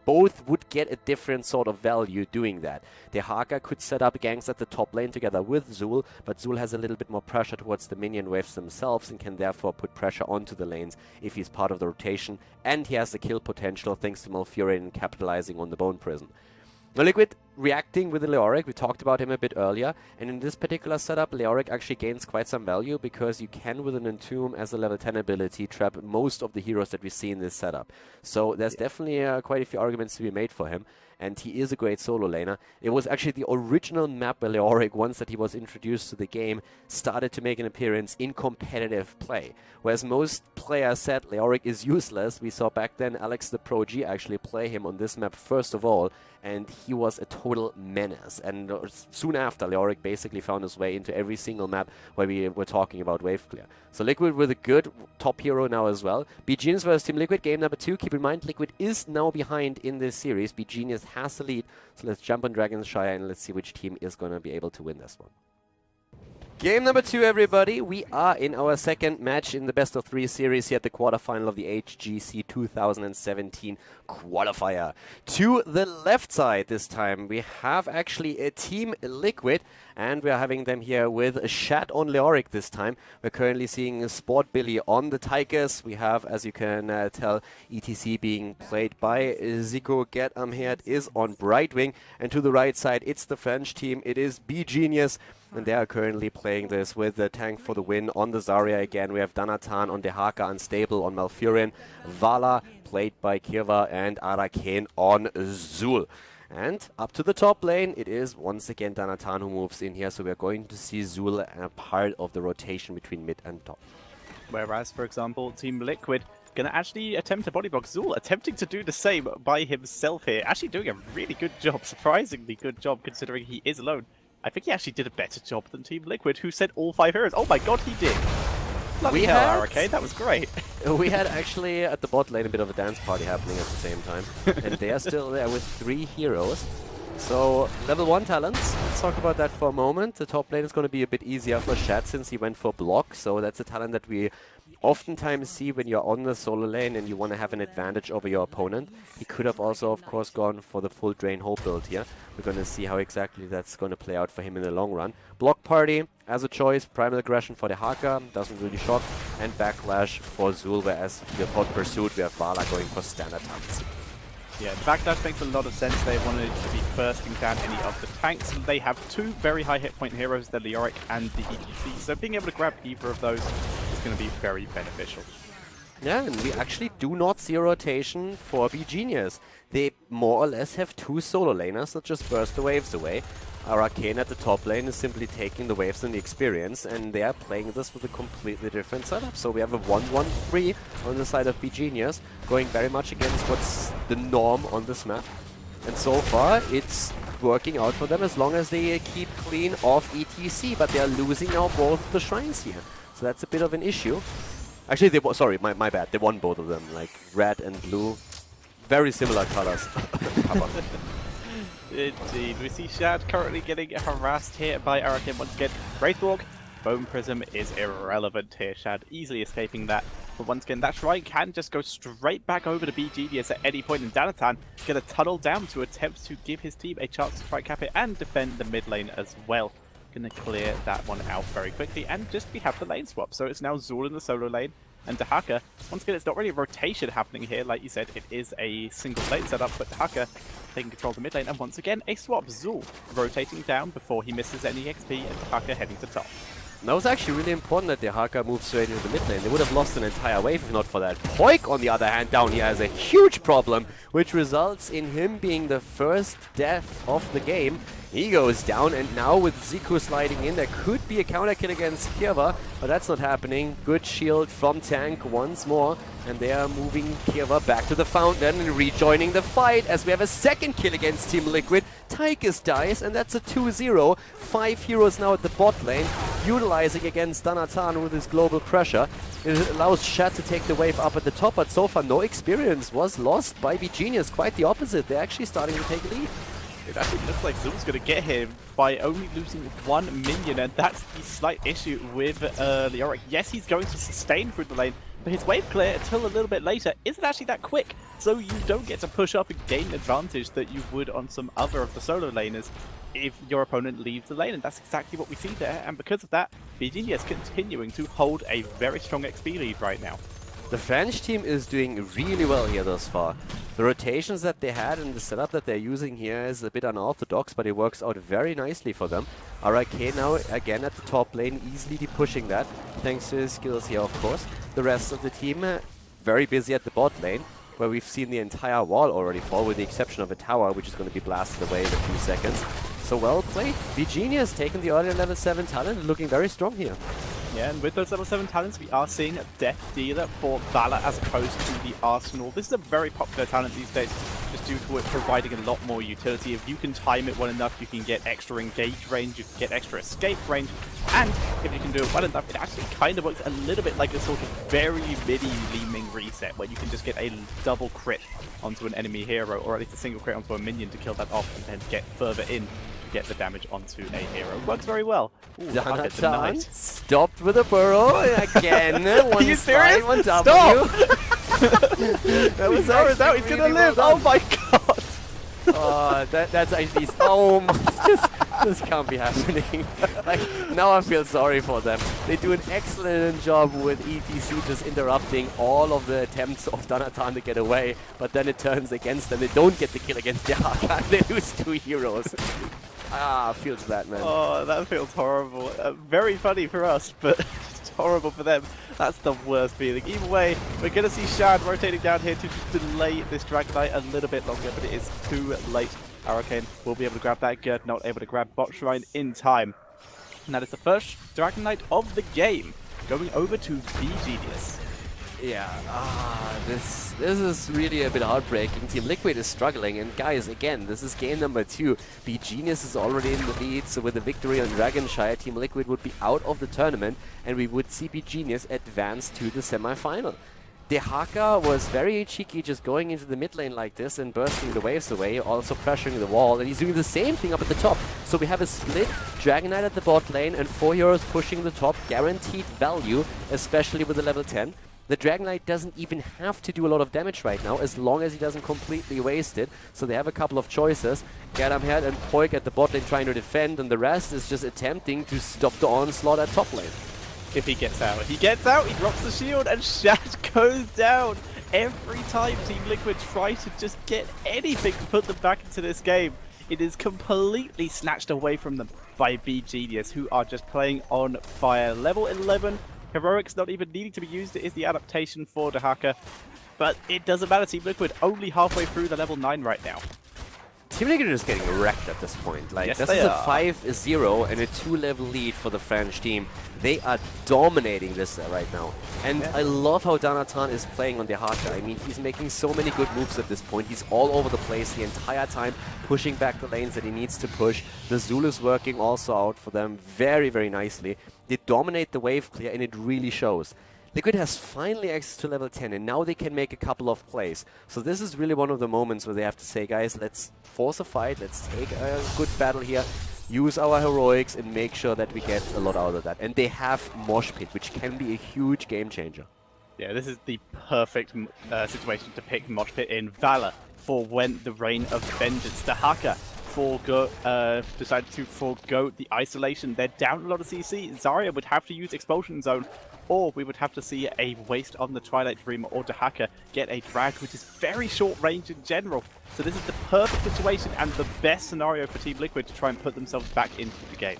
both would get a different sort of value doing that. Dehaka could set up ganks at the top lane together with Zul, but Zul has a little bit more pressure towards the minion waves themselves and can therefore put pressure onto the lanes if he's part of the rotation, and he has the kill potential thanks to Malfurion capitalizing on the Bone Prison. Now Liquid reacting with the Leoric, we talked about him a bit earlier, and in this particular setup, Leoric actually gains quite some value because you can, with an Entomb as a level 10 ability, trap most of the heroes that we see in this setup. So there's definitely quite a few arguments to be made for him, and he is a great solo laner. It was actually the original map where Leoric, once that he was introduced to the game, started to make an appearance in competitive play. Whereas most players said Leoric is useless, we saw back then Alex the Pro G actually play him on this map first of all, and he was a total menace. And soon after, Leoric basically found his way into every single map where we were talking about wave clear. So Liquid with a good top hero now as well. BeGenius versus TeamLiquid, game number 2. Keep in mind, Liquid is now behind in this series. BeGenius has the lead, so let's jump on Shire and let's see which team is going to be able to win this one. Game number 2, everybody. We are in our second match in the best of 3 series here at the quarterfinal of the HGC 2017 Qualifier. To the left side this time, we have actually a TeamLiquid, and we are having them here with Shat on Leoric this time. We're currently seeing Sport Billy on the Tigers. We have, as you can tell, ETC being played by Zico. Get Amherd is on Brightwing, and to the right side, it's the French team. It is BeGenius. And they are currently playing this with the tank for the win on the Zarya again. We have Danatan on Dehaka, unstable on Malfurion, Vala played by Kirva, and Arcane on Zul. And up to the top lane, it is once again Danatan who moves in here. So we're going to see Zul a part of the rotation between mid and top. Whereas, for example, TeamLiquid gonna actually attempt to bodyblock Zul, attempting to do the same by himself here. Actually doing a really good job, surprisingly good job considering he is alone. I think he actually did a better job than TeamLiquid, who sent all 5 heroes. Oh my god, he did! Bloody hell, Arcade, that was great. We had actually at the bot lane a bit of a dance party happening at the same time. And they are still there with 3 heroes. So, level 1 talents, let's talk about that for a moment. The top lane is going to be a bit easier for Shat since he went for block. So that's a talent that we oftentimes see when you're on the solo lane and you want to have an advantage over your opponent. He could have also, of course, gone for the full drain hole build here. We're going to see how exactly that's going to play out for him in the long run. Block party as a choice, primal aggression for the Dehaka, doesn't really shock. and Backlash for Zul, whereas for Pursuit we have Vala going for standard tanks. Yeah, Backlash makes a lot of sense. They wanted to be bursting down any of the tanks. They have two very high hit point heroes, the Leoric and the ETC, so being able to grab either of those is going to be very beneficial. Yeah, and we actually do not see a rotation for BeGenius. They more or less have two solo laners that just burst the waves away. Our Arcane at the top lane is simply taking the waves and the experience, and they are playing this with a completely different setup. So we have a 1-1-3 on the side of BeGenius, going very much against what's the norm on this map. And so far, it's working out for them as long as they keep clean of ETC, but they are losing now both the shrines here. So that's a bit of an issue. Actually, they sorry, my bad. They won both of them, like red and blue. Very similar colors. Indeed, we see Shad currently getting harassed here by Arcane once again. Wraithwalk, Bone Prism is irrelevant here. Shad easily escaping that. But once again, that shrine can just go straight back over to BeGenius at any point, and Danatan gonna tunnel down to attempt to give his team a chance to try cap it and defend the mid lane as well. Gonna clear that one out very quickly, and just we have the lane swap. So it's now Zul in the solo lane, and Dahaka, once again, it's not really a rotation happening here. Like you said, it is a single lane setup, but Dahaka taking control of the mid lane, and once again, a swap. Zul rotating down before he misses any XP, and Dahaka heading to top. That was actually really important that the Dahaka moved straight into the mid lane. They would have lost an entire wave if not for that. Poik, on the other hand, down here has a huge problem, which results in him being the first death of the game. He goes down, and now with Ziku sliding in, there could be a counter kill against Kirva, but that's not happening. Good shield from Tank once more, and they are moving Kirva back to the fountain and rejoining the fight as we have a second kill against TeamLiquid. Tychus dies, and that's a 2-0. 5 heroes now at the bot lane, utilizing against Danatan with his global pressure. It allows Shad to take the wave up at the top, but so far no experience was lost by BeGenius. Quite the opposite, they're actually starting to take a lead. It actually looks like Zul's going to get him by only losing 1 minion, and that's the slight issue with Leoric. Yes, he's going to sustain through the lane, but his wave clear until a little bit later isn't actually that quick, so you don't get to push up and gain advantage that you would on some other of the solo laners if your opponent leaves the lane, and that's exactly what we see there, and because of that, BeGenius continuing to hold a very strong XP lead right now. The French team is doing really well here thus far. The rotations that they had and the setup that they're using here is a bit unorthodox, but it works out very nicely for them. RIK now again at the top lane, easily pushing that, thanks to his skills here, of course. The rest of the team very busy at the bot lane, where we've seen the entire wall already fall, with the exception of a tower, which is going to be blasted away in a few seconds. So well played. BeGenius taking the earlier level 7 talent, looking very strong here. Yeah, and with those level 7 talents, we are seeing a Death Dealer for Valor as opposed to the Arsenal. This is a very popular talent these days, just due to it providing a lot more utility. If you can time it well enough, you can get extra engage range, you can get extra escape range, and if you can do it well enough, it actually kind of works a little bit like a sort of very mini-leaming reset, where you can just get a double crit onto an enemy hero, or at least a single crit onto a minion to kill that off, and then get further in. Get the damage onto a hero. Works very well. Danatan stopped with a burrow again. One Are you serious? One Stop! That was out. He's gonna live. Well, oh my god! Oh, that's actually. Oh my! This can't be happening. Like, now I feel sorry for them. They do an excellent job with ETC just interrupting all of the attempts of Danatan to get away, but then it turns against them. They don't get the kill against the Dahaka, and they lose 2 heroes. Ah, feels bad, man. Oh, that feels horrible. Very funny for us, but it's horrible for them. That's the worst feeling. Either way, we're going to see Shad rotating down here to just delay this Dragon Knight a little bit longer, but it is too late. Arcane will be able to grab that Gerd, not able to grab Bot Shrine in time. And that is the first Dragon Knight of the game, going over to BeGenius. Yeah, this is really a bit heartbreaking. TeamLiquid is struggling, and guys, again, this is game number 2. BeGenius is already in the lead, so with a victory on Shire, TeamLiquid would be out of the tournament, and we would see BeGenius advance to the semi-final. Dahaka was very cheeky, just going into the mid lane like this and bursting the waves away, also pressuring the wall, and he's doing the same thing up at the top. So we have a split Dragon Knight at the bot lane and 4 heroes pushing the top, guaranteed value, especially with the level 10. The Dragon Knight doesn't even have to do a lot of damage right now, as long as he doesn't completely waste it. So they have a couple of choices. Gadamhead and Poik at the bot lane trying to defend, and the rest is just attempting to stop the onslaught at top lane. if he gets out. He gets out, he drops the shield, and Shad goes down. Every time TeamLiquid try to just get anything to put them back into this game, it is completely snatched away from them by BeGenius, who are just playing on fire. Level 11, Heroics not even needing to be used. It is the adaptation for Dahaka. But it doesn't matter, TeamLiquid only halfway through the level 9 right now. TeamLiquid is getting wrecked at this point. Like, Yes, this they is a are. 5-0 and a 2-level lead for the French team. They are dominating this right now. And I love how Danatan is playing on Dahaka. I mean, he's making so many good moves at this point. He's all over the place the entire time, pushing back the lanes that he needs to push. The Zulu's working also out for them very, very nicely. They dominate the wave clear, and it really shows. Liquid has finally access to level 10, and now they can make a couple of plays. So this is really one of the moments where they have to say, guys, let's force a fight, let's take a good battle here, use our heroics, and make sure that we get a lot out of that. And they have Mosh Pit, which can be a huge game changer. Yeah, this is the perfect situation to pick Mosh Pit in. Valor for when the Reign of Vengeance. Dahaka decided to forego the isolation. They're down a lot of CC. Zarya would have to use Expulsion Zone, or we would have to see a waste on the Twilight Dreamer or Dahaka get a drag, which is very short range in general. So this is the perfect situation and the best scenario for TeamLiquid to try and put themselves back into the game.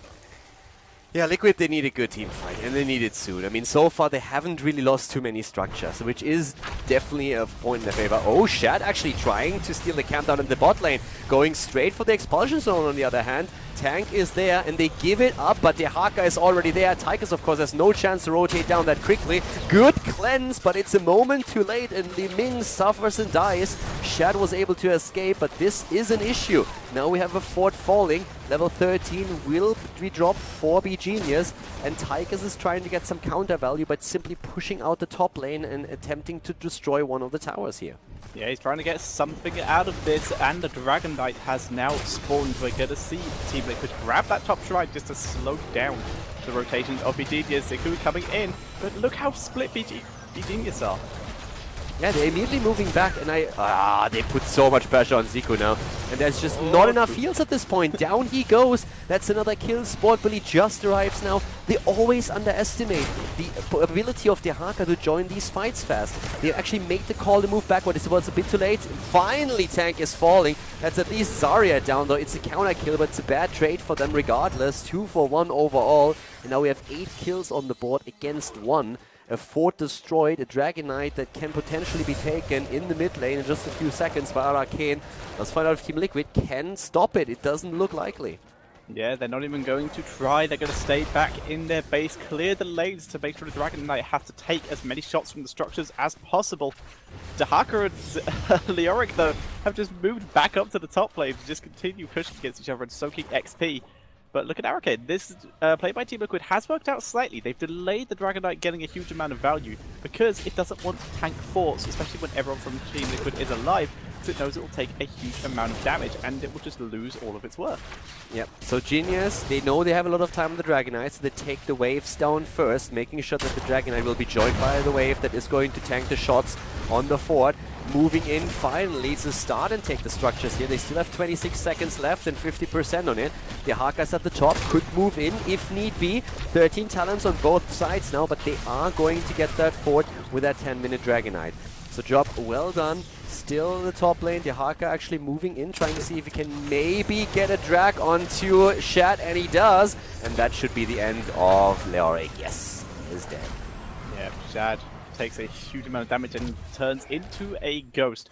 Yeah, Liquid, they need a good team fight, and they need it soon. I mean, so far they haven't really lost too many structures, which is definitely a point in their favor. Oh, Shad actually trying to steal the camp down in the bot lane, going straight for the Expulsion Zone on the other hand. Tank is there, and they give it up, but Dahaka is already there. Tychus, of course, has no chance to rotate down that quickly. Good cleanse, but it's a moment too late, and Li Ming suffers and dies. Shad was able to escape, but this is an issue. Now we have a fort falling. Level 13 will be dropped for BeGenius, and Tychus is trying to get some counter value, but simply pushing out the top lane and attempting to destroy one of the towers here. Yeah, he's trying to get something out of this, and the Dragon Knight has now spawned. We're going to see TeamLiquid grab that top shrine just to slow down the rotations of BeGenius. Ziku coming in, but look how split BeGenius are. Yeah, they're immediately moving back, and they put so much pressure on Zico now. And there's just not enough heals at this point. Down he goes. That's another kill. Sport Billy just arrives now. They always underestimate the ability of Dahaka to join these fights fast. They actually make the call to move backward. It was a bit too late. Finally, Tank is falling. That's at least Zarya down, though. It's a counter kill, but it's a bad trade for them regardless. 2 for 1 overall. And now we have 8 kills on the board against 1. A fort destroyed, a Dragon Knight that can potentially be taken in the mid lane in just a few seconds by Arcane. Let's find out if TeamLiquid can stop it. It doesn't look likely. Yeah, they're not even going to try. They're going to stay back in their base, clear the lanes to make sure the Dragon Knight have to take as many shots from the structures as possible. Dahaka and Leoric, though, have just moved back up to the top lane to just continue pushing against each other and soaking XP. But look at Arcane. This play by TeamLiquid has worked out slightly. They've delayed the Dragon Knight getting a huge amount of value because it doesn't want to tank forts, especially when everyone from TeamLiquid is alive, because it knows it will take a huge amount of damage and it will just lose all of its worth. Yep. So Genius, they know they have a lot of time on the Dragon Knight, so they take the waves down first, making sure that the Dragon Knight will be joined by the wave that is going to tank the shots on the fort. Moving in finally to start and take the structures here. They still have 26 seconds left and 50% on it. The Hakas at the top could move in if need be. 13 talents on both sides now, but they are going to get that fort with that 10-minute Dragon Knight. So job well done. Still in the top lane. The Haka actually moving in, trying to see if he can maybe get a drag onto Shad, and he does. And that should be the end of Leoric. Yes, is dead. Yeah, Shad takes a huge amount of damage and turns into a ghost.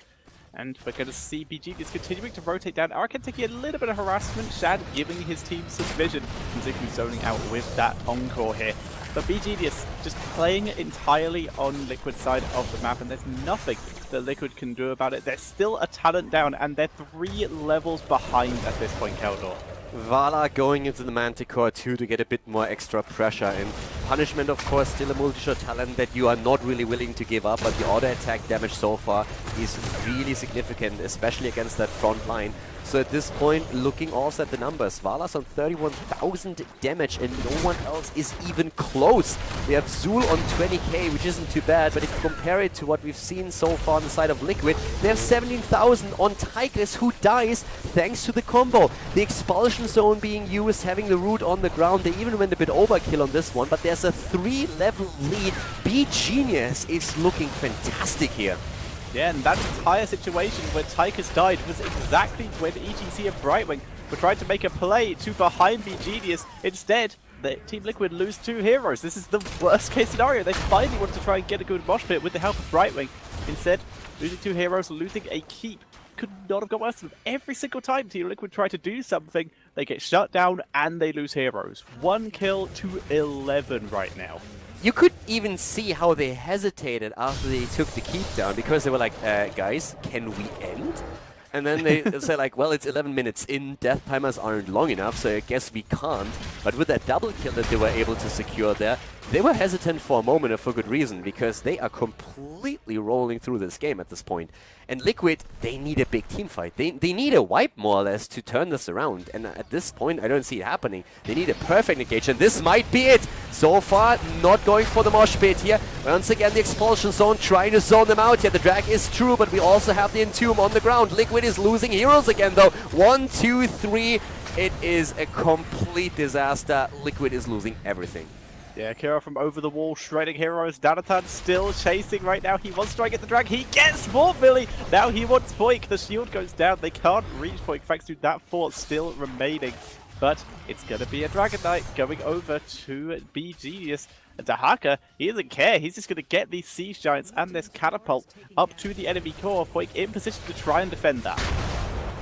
And we're going to see BeGenius continuing to rotate down. Arcane taking a little bit of harassment. Shad giving his team some vision. And Ziku zoning out with that Encore here. But BeGenius just playing entirely on Liquid's side of the map, and there's nothing that Liquid can do about it. There's still a talent down, and they're 3 levels behind at this point, Khaldor. Vala going into the Manticore too to get a bit more extra pressure, and Punishment, of course, still a multi-shot talent that you are not really willing to give up, but the auto attack damage so far is really significant, especially against that front line. So at this point, looking also at the numbers, Vala's on 31,000 damage and no one else is even close. We have Zul on 20k, which isn't too bad, but if you compare it to what we've seen so far on the side of Liquid, they have 17,000 on Tigris, who dies thanks to the combo. The expulsion zone being used, having the root on the ground. They even went a bit overkill on this one, but there's a 3-level lead. BeGenius is looking fantastic here. Yeah, and that entire situation where Tychus died was exactly when HGC and Brightwing were trying to make a play to behind BeGenius. Instead, Team Liquid lose 2 heroes. This is the worst case scenario. They finally wanted to try and get a good mosh pit with the help of Brightwing. Instead, losing 2 heroes, losing a keep. Could not have got worse than every single time Team Liquid try to do something. They get shut down and they lose heroes. 1 kill to 11 right now. You could even see how they hesitated after they took the keep down, because they were like, guys, can we end? And then they say like, well, it's 11 minutes in, death timers aren't long enough, so I guess we can't. But with that double kill that they were able to secure there, they were hesitant for a moment, and for good reason, because they are completely rolling through this game at this point. And Liquid, they need a big team fight. They need a wipe, more or less, to turn this around. And at this point, I don't see it happening. They need a perfect negation, and this might be it. So far, not going for the mosh pit here. Once again, the expulsion zone, trying to zone them out here. The drag is true, but we also have the Entomb on the ground. Liquid is losing heroes again, though. 1, 2, 3. It is a complete disaster. Liquid is losing everything. Yeah, Kira from over the wall, shredding heroes. Danatan still chasing right now. He wants to try and get the drag. He gets more Billy. Now he wants Poik. The shield goes down. They can't reach Poik thanks to that fort still remaining. But it's going to be a Dragon Knight going over to BeGenius. And Dahaka, he doesn't care. He's just going to get these Siege Giants and this Catapult up to the enemy core. Poik in position to try and defend that.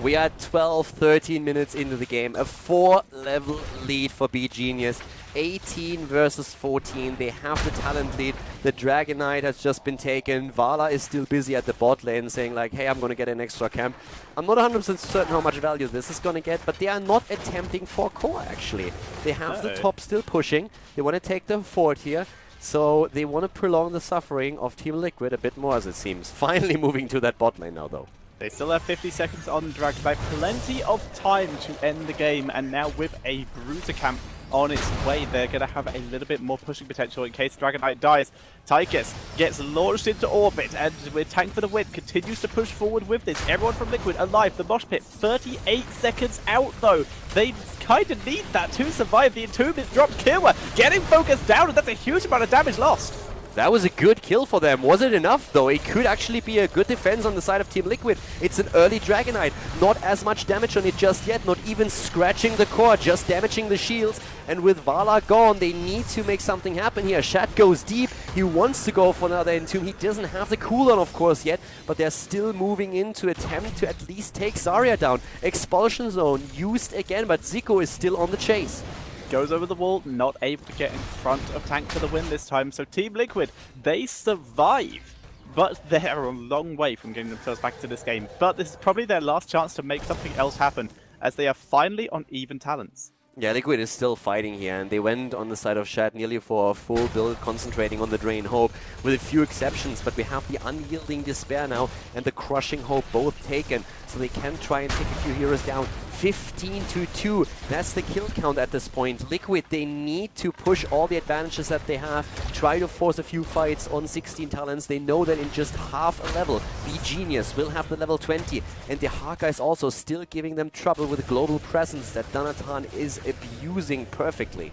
We are 12, 13 minutes into the game. A 4-level lead for BeGenius. 18 versus 14. They have the talent lead. The Dragon Knight has just been taken. Vala is still busy at the bot lane saying like, hey, I'm going to get an extra camp. I'm not 100% certain how much value this is going to get, but they are not attempting for core, actually. They have the top still pushing. They want to take the fort here. So they want to prolong the suffering of Team Liquid a bit more, as it seems. Finally moving to that bot lane now, though. They still have 50 seconds on Dragon Knight. Plenty of time to end the game. And now with a Bruiser camp on its way, they're going to have a little bit more pushing potential in case Dragon Knight dies. Tychus gets launched into orbit, and with Tank for the Win continues to push forward with this. Everyone from Liquid alive. The mosh pit 38 seconds out, though. They kind of need that to survive. The Entomb is dropped. Kira getting focused down, and that's a huge amount of damage lost. That was a good kill for them. Was it enough, though? It could actually be a good defense on the side of Team Liquid. It's an early Dragon Knight. Not as much damage on it just yet. Not even scratching the core, just damaging the shields. And with Vala gone, they need to make something happen here. Shad goes deep. He wants to go for another Entomb. He doesn't have the cooldown, of course, yet. But they're still moving in to attempt to at least take Zarya down. Expulsion zone used again, but Zico is still on the chase. Goes over the wall, not able to get in front of Tank for the Win this time. So Team Liquid, they survive, but they're a long way from getting themselves back to this game. But this is probably their last chance to make something else happen, as they are finally on even talents. Yeah, Liquid is still fighting here, and they went on the side of Shad nearly for a full build, concentrating on the Drain Hope, with a few exceptions, but we have the Unyielding Despair now, and the Crushing Hope both taken, so they can try and take a few heroes down. 15-2. That's the kill count at this point. Liquid, they need to push all the advantages that they have, try to force a few fights on 16 talents. They know that in just half a level, BeGenius will have the level 20, and the Haka is also still giving them trouble with a global presence that Danatan is abusing perfectly.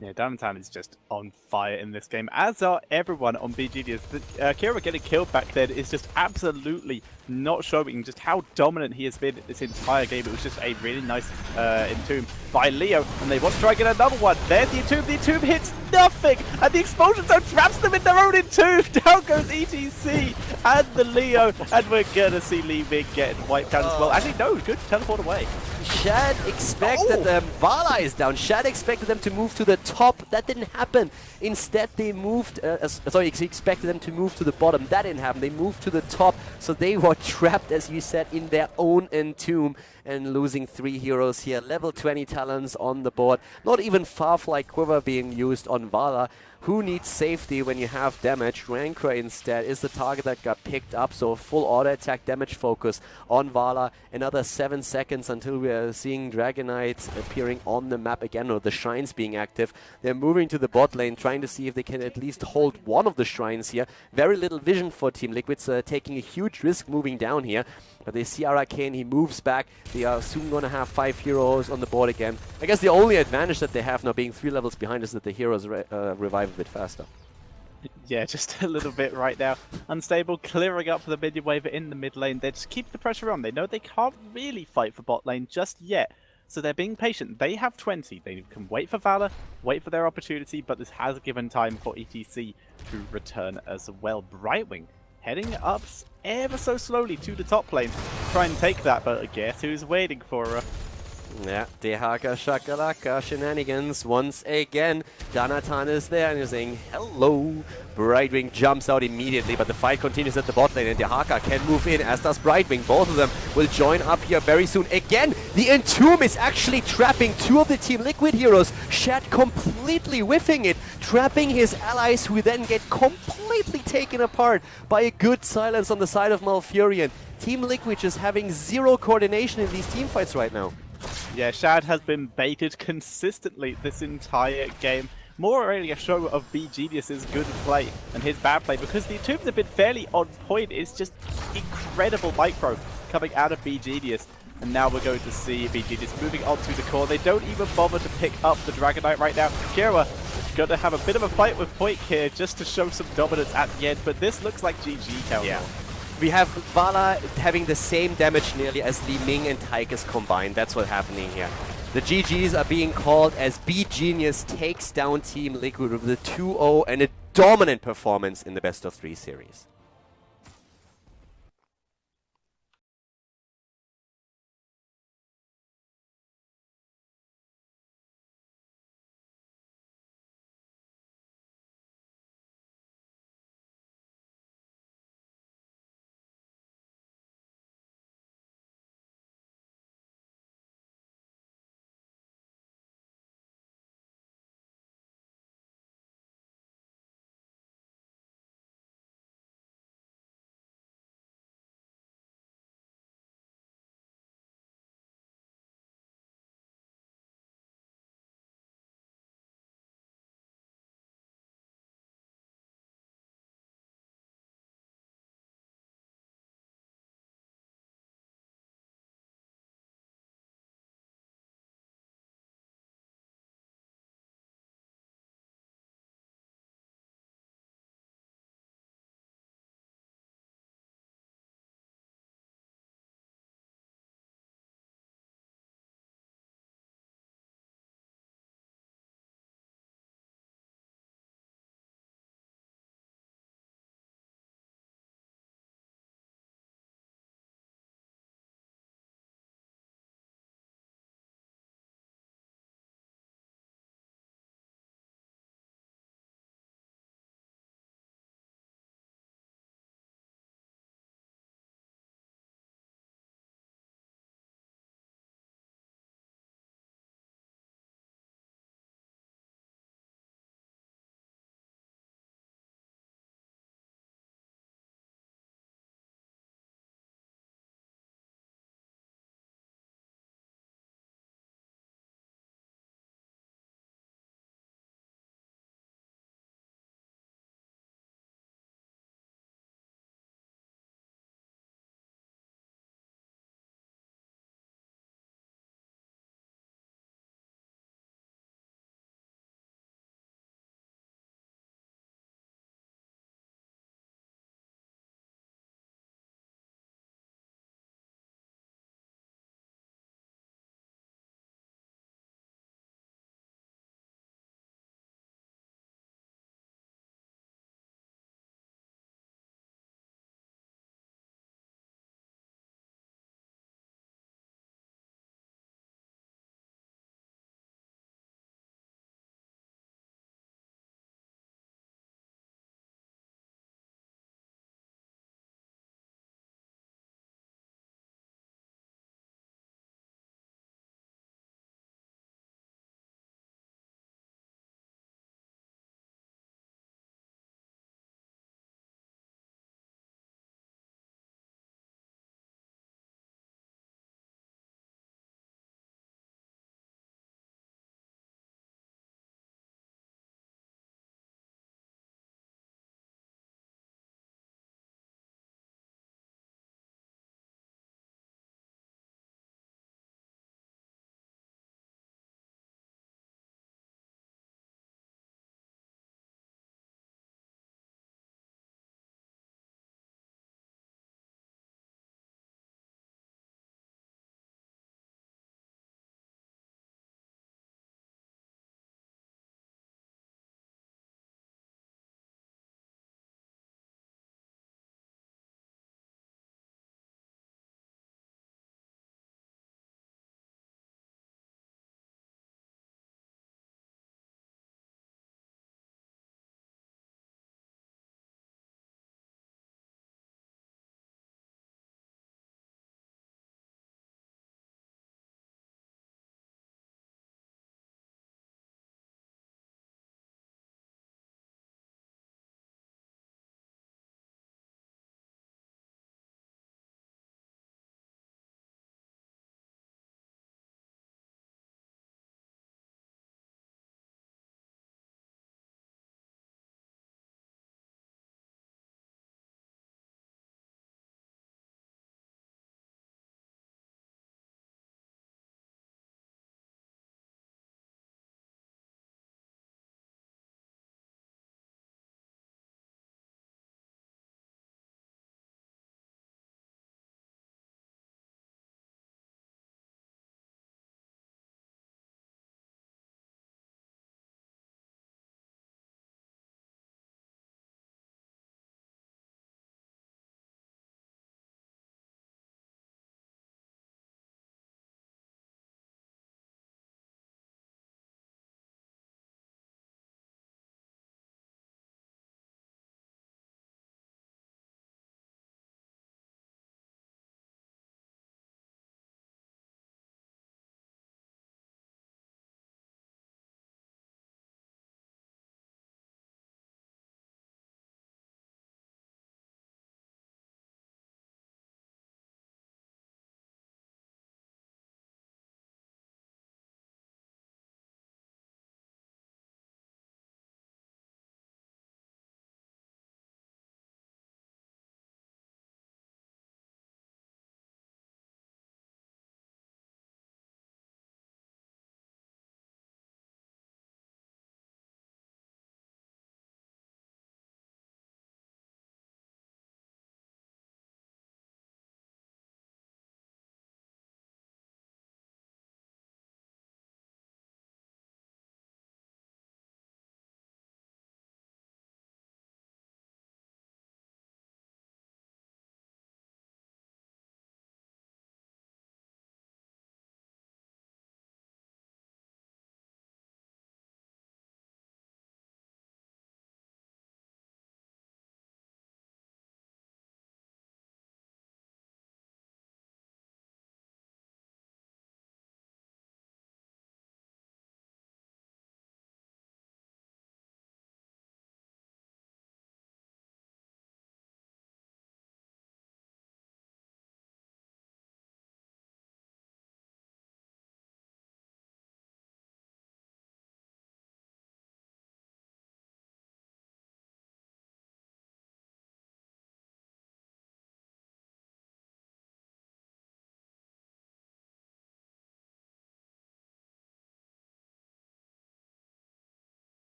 Yeah, Danatan is just on fire in this game, as are everyone on BeGenius. Kira getting killed back then is just absolutely not showing just how dominant he has been this entire game. It was just a really nice Entomb by Leo, and they want to try and get another one. There's the Entomb. The Entomb hits nothing, and the expulsion zone traps them in their own Entomb. Down goes HGC and the Leo, and we're going to see Lee Big get wiped out as well. Actually, no, good teleport away. Shad expected them. Vala is down. Shad expected them to move to the top. That didn't happen. Instead, they moved. Sorry, he expected them to move to the bottom. That didn't happen. They moved to the top. So they were trapped, as you said, in their own Entomb. and losing 3 heroes here. Level 20 talents on the board. Not even Farfly Quiver being used on Vala. Who needs safety when you have damage? Rancor instead is the target that got picked up, so a full auto attack damage focus on Vala. Another 7 seconds until we are seeing Dragonite appearing on the map again, or the shrines being active. They're moving to the bot lane, trying to see if they can at least hold one of the shrines here. Very little vision for TeamLiquid, so they're taking a huge risk moving down here. But they see Arcane, he moves back. They are soon going to have 5 heroes on the board again. I guess the only advantage that they have now, being 3 levels behind, is that the heroes revive a bit faster. Yeah, just a little bit right now. Unstable, clearing up for the minion wave in the mid lane. They just keep the pressure on. They know they can't really fight for bot lane just yet. So they're being patient. They have 20. They can wait for Valor, wait for their opportunity, but this has given time for HGC to return as well. Brightwing heading up ever so slowly to the top lane. Try and take that, but guess who's waiting for her? Yeah, Dehaka Shakalaka shenanigans once again. Danatan is there and is saying hello. Brightwing jumps out immediately, but the fight continues at the bot lane, and Dehaka can move in, as does Brightwing. Both of them will join up here very soon. Again, the Entomb is actually trapping 2 of the TeamLiquid heroes. Shat completely whiffing it, trapping his allies, who then get completely taken apart by a good silence on the side of Malfurion. TeamLiquid just having 0 coordination in these teamfights right now. Yeah, Shad has been baited consistently this entire game. More really a show of BeGenius' good play and his bad play, because the Entombs have been fairly on point. It's just incredible micro coming out of BeGenius. And now we're going to see BeGenius moving on to the core. They don't even bother to pick up the Dragonite right now. Kira going to have a bit of a fight with Point here just to show some dominance at the end, but this looks like GG, Khaldor. Yeah. We have Vala having the same damage nearly as Li Ming and Tychus combined. That's what's happening here. The GGs are being called as BeGenius takes down TeamLiquid with a 2-0 and a dominant performance in the best of 3 series.